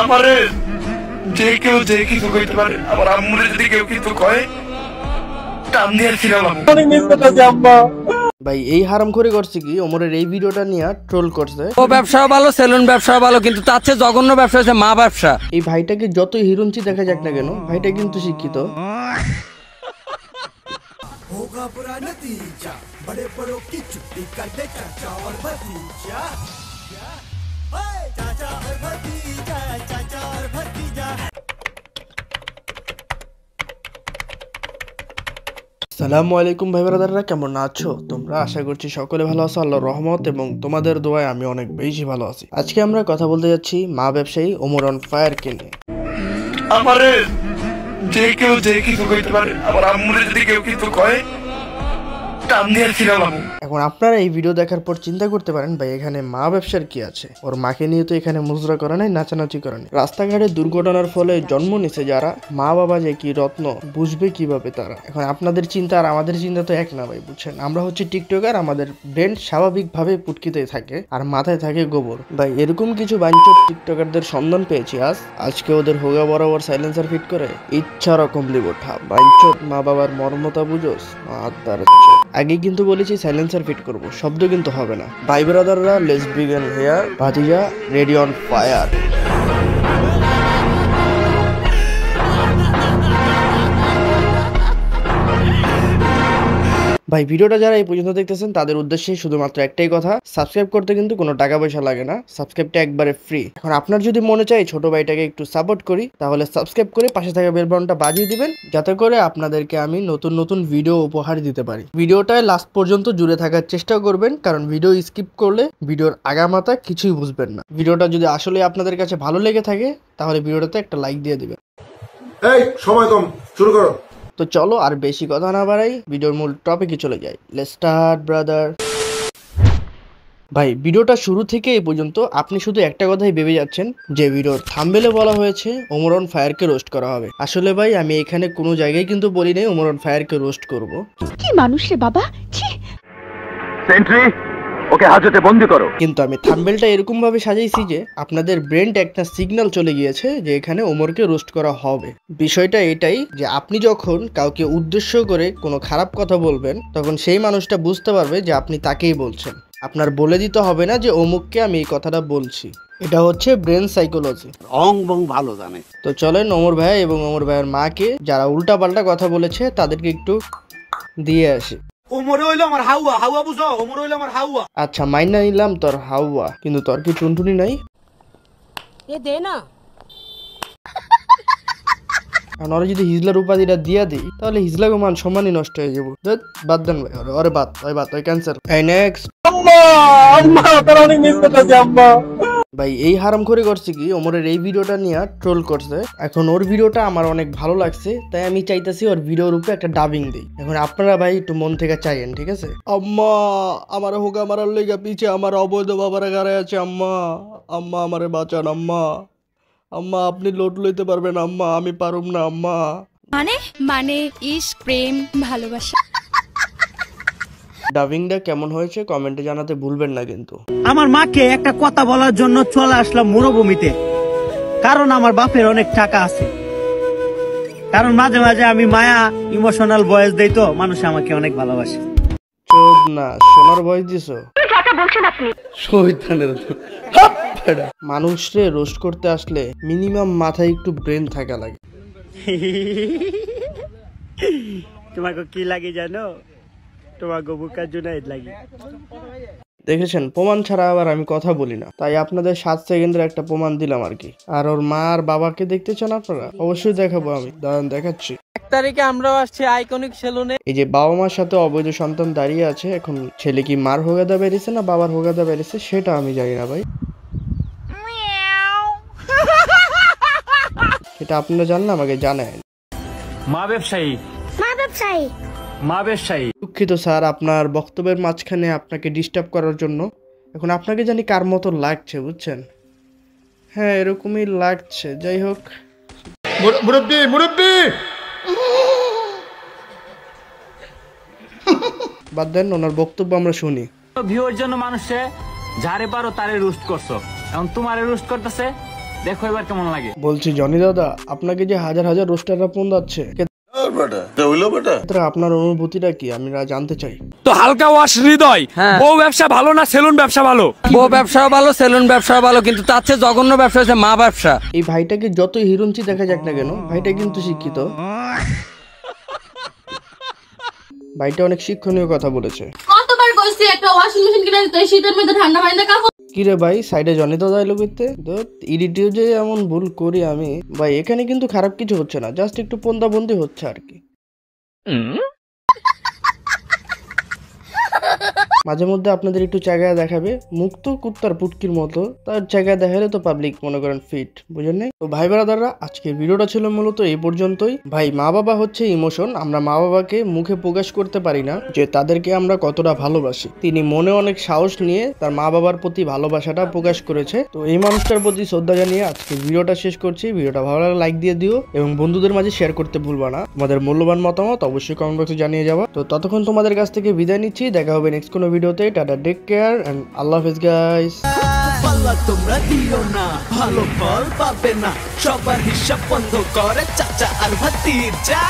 আমারে যে কেউ যে কিছু কইতে পারে, আমার আম্মুরে যদি কেউ কিছু কয় টান দিয়ে ছিলাম। ভাই এই হারাম করে করছে কি ওমরের এই ভিডিওটা নিয়ে ট্রোল করছে। ও ব্যবসা ভালো, সেলুন ব্যবসা ভালো, কিন্তু তার চেয়ে জঘন্য ব্যবসা হচ্ছে মা ব্যবসা। এই ভাইটাকে যতই হিরুঞ্চি দেখা যাক না কেন, ভাইটা কিন্তু শিক্ষিত। আসসালামু আলাইকুম ভাই ব্রাদাররা, কেমন আছো তোমরা? আশা করছি সকলে ভালো আছো আল্লাহর রহমত এবং তোমাদের দোয়ায় আমি অনেক বেশি ভালো আছি। আজকে আমরা কথা বলতে যাচ্ছি মা ব্যবসায়ী ওমর অন ফায়ারকে নিয়ে। আমারে যে কেউ যে কিছু কইতে পারে, আমার আম্মুরে যদি কেউ কিছু কয় টান দিয়ে ছিলাম। এখন আপনারা এই ভিডিও দেখার পর চিন্তা করতে পারেন ভাই এখানে মা ব্যবসার কি আছে? ওর মাকে নিয়ে তো এখানে মুজরা করা নাই, নাচানাচি করা নেই। রাস্তাঘাটে দুর্ঘটনার ফলে জন্ম নিছে যারা, মা বাবা যে কি রত্ন বুঝবে কিভাবে তারা? এখন আপনাদের চিন্তা আর আমাদের চিন্তা তো এক না ভাই, বুঝছেন? আমরা হচ্ছে টিকটকার, আমাদের ব্রেন স্বাভাবিকভাবে পুটকিতে থাকে আর মাথায় থাকে গোবর। ভাই এরকম কিছু বাঞ্চোত টিকটকারদের সন্ধান পেয়েছি আজকে ওদের হোগা বরাবর সাইলেন্সার ফিট করে ইচ্ছা রকম লিব ওঠা বাঞ্চোত মা বাবার মর্মতা বুঝোস। আগে কিন্তু বলেছি সাইলেন্সার ফিট করব, শব্দ কিন্তু হবে না। ভাই ব্রাদাররা, লেটস বিগিন হিয়ার। ভাতিজা রেডি অন ফায়ার। ভাই ভিডিওটা যারা এই পর্যন্ত দেখতেছেন তাদের উদ্দেশ্যে শুধুমাত্র একটাই কথা, সাবস্ক্রাইব করতে কিন্তু কোনো টাকা পয়সা লাগে না, সাবস্ক্রাইবটা একবারে ফ্রি। এখন আপনার যদি মনে চাই ছোট ভাইটাকে একটু সাপোর্ট করি, তাহলে সাবস্ক্রাইব করে পাশে থাকা বেল বাটনটা বাজিয়ে দিবেন, যাতে করে আপনাদেরকে আমি নতুন নতুন ভিডিও উপহার দিতে পারি। ভিডিওটায় লাস্ট পর্যন্ত জুড়ে থাকার চেষ্টা করবেন, কারণ ভিডিও স্কিপ করলে ভিডিওর আগামাথা কিছুই বুঝবেন না। ভিডিওটা যদি আসলে আপনাদের কাছে ভালো লেগে থাকে তাহলে ভিডিওটাতে একটা লাইক দিয়ে দিবেন। এই সময় কম, শুরু করো। তো চলো আর বেশি কথা না বাড়াই, ভিডিওর মূল টপিকে চলে যাই। Let's start brother. ভাই ভিডিওটা শুরু থেকে এই পর্যন্ত আপনি শুধু একটা কথাই ভেবে যাচ্ছেন যে ভিডিওর থাম্বনেলে বলা হয়েছে ওমর অন ফায়ারকে রোস্ট করা হবে। আসলে ভাই আমি এখানে কোনো জায়গায় কিন্তু বলি নাই ওমর অন ফায়ারকে রোস্ট করব। কি মানুষ রে বাবা, ছি। সেন্ট্রি, ওকে হাজতে বন্দি করো। কিন্তু আমি থাম্বনেলটা এরকম ভাবে সাজাইছি যে আপনাদের ব্রেনটা একটা সিগন্যাল চলে গিয়েছে যে এখানে ওমরকে রোস্ট করা হবে। বিষয়টা এটাই যে আপনি যখন কাউকে উদ্দেশ্য করে কোনো খারাপ কথা বলবেন, তখন সেই মানুষটা বুঝতে পারবে যে আপনি তাকেই বলছেন। আপনার বলে দিতে হবে না যে অমুককে আমি এই কথাটা বলছি। এটা হচ্ছে ব্রেন সাইকোলজি। ভালো জানে। তো চলেন ওমর ভাই এবং ওমর ভাইয়ের মাকে যারা উল্টা পাল্টা কথা বলেছে তাদেরকে একটু দিয়ে আসি। ওমর হইলো আমার হাওয়া, হাওয়া বুঝো? ওমর হইলো আমার হাওয়া। আচ্ছা মাইনা নিলাম তোর হাওয়া, কিন্তু তোর কি টুনটুনি নাই? এ দে না। ওরা যদি হিজলার উপাধিটা দিয়া দিই তাহলে হিজলাকে মান সম্মানই নষ্ট হয়ে যাবো। বাদ দেন ভাই, ওরে বাদ, ওই ক্যান্সার। এই নেক্সট। ভাই এই হারাম করে করছে কি ওমরের এই ভিডিওটা নিয়ে ট্রোল করছে। এখন ওর ভিডিওটা আমার অনেক ভালো লাগছে, তাই আমি চাইতেছি ওর ভিডিওর উপরে একটা ডাবিং দিই। এখন আপনারা ভাই একটু মন থেকে চাইেন, ঠিক আছে? আম্মা আমার হোগা মারার লেগা পিছে আমার অবৈধ বাবারা গাড়ে আছে। আম্মা আম্মা আমারে বাঁচান আম্মা। আম্মা আপনি লোড লইতে পারবেন আম্মা, আমি পারুম না আম্মা। মানে ইশক, প্রেম, ভালোবাসা। ডাবিংটা কেমন হয়েছে কমেন্টে জানাতে ভুলবেন না কিন্তু। আমার মাকে একটা কথা বলার জন্য চলে আসলাম মরুভূমিতে, কারণ আমার বাপের অনেক টাকা আছে। কারণ মাঝে মাঝে আমি মায়া ইমোশনাল ভয়েস দেই, তো মানুষ আমাকে অনেক ভালোবাসে। চোদ না সোনার ভয়েস দিছো? মানুষরে রোস্ট করতে আসলে মিনিমাম মাথায় একটু ব্রেন থাকা লাগে। তোমাকে কি লাগে জানো? তোমাকে বুকা জুনাইদ লাগে। দেখেছেন, প্রমাণ ছাড়া আবার আমি কথা বলি না, তাই আপনাদের 7 সেকেন্ডের একটা প্রমাণ দিলাম আর কি। আর ওর মা আর বাবাকে দেখতে চান আপনারা? অবশ্যই দেখাবো আমি, দাঁড়ান দেখাচ্ছি। 1 তারিখে আমরাও আসছি আইকনিক সেলুনে। এই যে বাবা মার সাথে অবৈধ সন্তান দাঁড়িয়ে আছে, এখন ছেলে কি মার হোগাদা বেরিয়েছে না বাবার হোগাদা বেরিয়েছে সেটা আমি জানি না ভাই। এটা আপনারা জানলে আমাকে জানেন। মা ব্যবসায়ী, মা ব্যবসায়ী, মা ব্যবসায়ী। দুঃখিত স্যার আপনার বক্তব্যের মাঝখানে আপনাকে ডিস্টার্ব করার জন্য। এখন আপনাকে জানি কার মতো লাগছে, বুঝছেন? হ্যাঁ এরকমই লাগছে। যাই হোক, মুরব্বি মুরব্বি বাদ দেন, ওনার বক্তব্য আমরা শুনি। ভিউর জন্য মানুষে যারে পারো তারে রোস্ট করছো, এখন তোমারে রোস্ট করতেছে, দেখো এবার কেমন লাগে। বলছি জনি দাদা, আপনাকে যে হাজার হাজার রোস্টাররা ফোন যাচ্ছে, আপনার অনুভূতিটা কি আমি জানতে চাই। তো হালকা ওয়াশ হৃদয়, বউ ব্যবসা ভালো না সেলুন ব্যবসা ভালো? বউ ব্যবসাও ভালো, সেলুন ব্যবসাও ভালো, কিন্তু তার চেয়ে জঘন্য ব্যবসা হচ্ছে মা ব্যবসা। এই ভাইটাকে যতই হিরুঞ্চি দেখা যাক না কেন, ভাইটা কিন্তু শিক্ষিত। ভাইটা অনেক শিক্ষণীয় কথা বলেছে। কতবার কইছি একটা ওয়াশিং মেশিন কিনে দিতে, শীতের মধ্যে ঠান্ডা পানিতে কাপড়। কিরে ভাই, সাইডে জনি তো যাইলো করতে ইডিটিও যে এমন ভুল করি আমি ভাই, এখানে কিন্তু খারাপ কিছু হচ্ছে না, জাস্ট একটু পন্দাবন্দি হচ্ছে আর কি। মাঝে মধ্যে আপনাদের একটু জায়গায় দেখাবে, মুখ তো কুত্তার পুটকির মতো, তার জায়গায় দেখালে তো পাবলিক মনে করেন ফিট, বুঝেন নাই? তো ভাই ব্রাদাররা, আজকের ভিডিওটা ছিল মূলত এই পর্যন্তই। ভাই, মা বাবা হচ্ছে ইমোশন, আমরা মা বাবাকে মুখে প্রকাশ করতে পারি না যে তাদেরকে আমরা কতটা ভালোবাসি। তিনি মনে অনেক সাহস নিয়ে তার মা বাবার প্রতি ভালোবাসাটা প্রকাশ করেছে। তো এই মানুষটার প্রতি শ্রদ্ধা জানিয়ে আজকের ভিডিওটা শেষ করছি। ভিডিওটা ভালো লাগলে লাইক দিয়ে দিও এবং বন্ধুদের মাঝে শেয়ার করতে ভুলবা না। তোমাদের মূল্যবান মতামত অবশ্যই কমেন্ট বক্সে জানিয়ে যাবা। তো ততক্ষণ তোমাদের কাছ থেকে বিদায় নিচ্ছি, দেখা হবে নেক্সট কোনো ভিডিওতে। টাটা, টেক কেয়ার এন্ড আল্লাহ হাফেজ গাইস। তোমরা দিও না, ভালো ফল পাবে না, সবার হিসাব বন্ধ করে চাচা আর ভাতিজা।